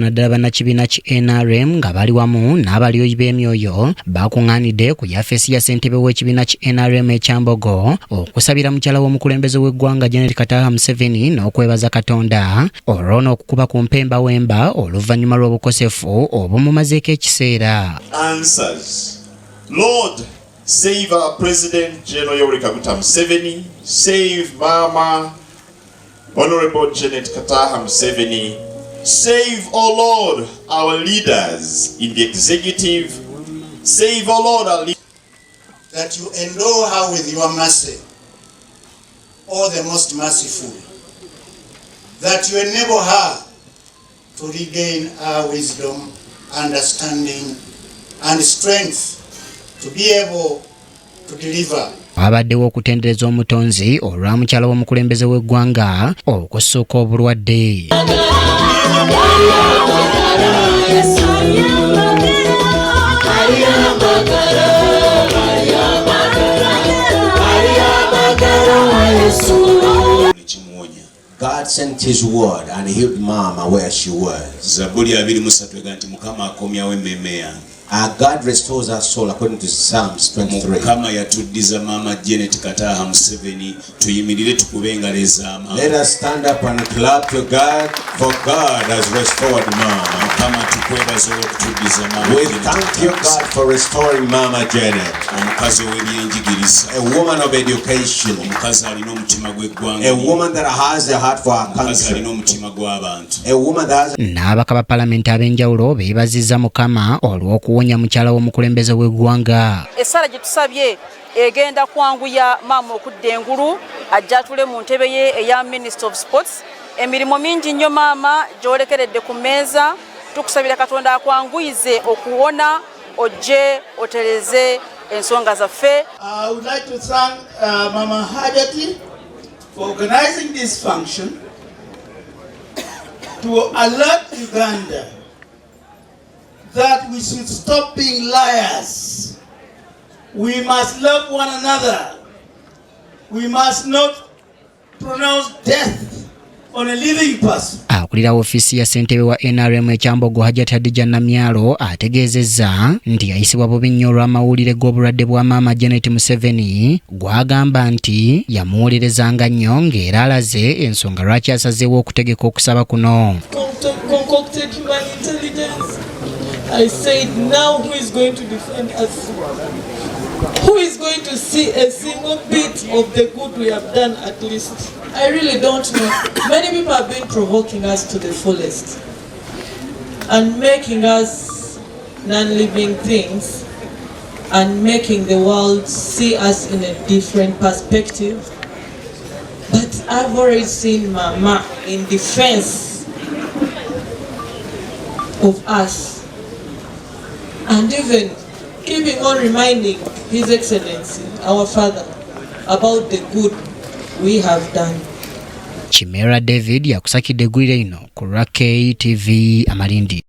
naddala bannakibiina ki NRM nga bali wamu n'abalyoyi b'emyoyo bakuŋŋaanidde ku yafeesi ya ssentebe w'ekibiina ki NRM ekyambogo okusabira mukyala w'omukulembeze w'eggwanga Janet Museveni n'okwebaza Katonda olw'okukuba ku mpemba wemba oluvannyuma lw'obukosefu obumumazeeko ekiseera. Answers. Lord, save our President General Yoweri Kaguta Museveni, save Mama Honorable Janet Museveni, save, O Lord, our leaders in the executive, save, O Lord, our leaders. That you endow her with your mercy, O the most merciful, that you enable her to regain her wisdom, understanding, and strength to be able to deliver. Abaddewo okutendereza omutonzi olwa mukyala w'omukulembeze w'eggwanga okussuuka obulwadde. God sent his word and healed Mama where she was. Zaburi 23 ega nti Mukama akomyawo emmeeme yange. God restores our soul according to Psalms 23. Mukama yatuddiza Mama Janet Museveni tuyimirire tukube engalo ez'amaanyi. Let us stand up and clap to God, for God has restored Mama. Mukama tukwebaza okutuddiza Mama. We thank you, God, for restoring Mama Janet. Omukazi ow'ebyenjigiriza. A woman of education. Omukazi alina omutima gw'eggwanga. A woman that has a heart for our country. Omukazi alina omutima gw'abantu. A woman that has... N'abaka ba palamenti ab'enjawulo beebazizza Mukama olw'okuwonya mukyala w'omukulembeze w'eggwanga. Essala gye tusabye egenda kwanguya Mama okudda engulu ajja atule mu ntebe ye eya Minister of Sports. Emirimu mingi nnyo Mama gy'olekeredde ku mmeeza, tukusabira Katonda akwanguyize okuwona ojje otereze ensonga zaffe. I would like to thank Mama Hajati for organizing this function to alert Uganda that we should stop being liars. We must love one another. We must not pronounce death on a living person. Akulira ofiisi ya ssentebe wa NRM ekyambogo Hajati Namyalo ategeezezza nti yayisibwa bubi nnyo olw'amawulire g'obulwadde bwa Maama Janet Museveni gw'agamba nti yamuwulirezanga nnyo ng'era alaze ensonga lwaki asazeewo okutegeka okusaba kuno. Concocted human intelligence. I said, now who is going to defend us? Who is going to see a single bit of the good we have done at least? I really don't know. Many people have been provoking us to the fullest and making us non-living things and making the world see us in a different perspective. But I've already seen Mama in defense of us. And even keeping on reminding His Excellency, our Father, about the good we have done. Chimera David yakusakidde eggulire lino ku KTV Amalindi.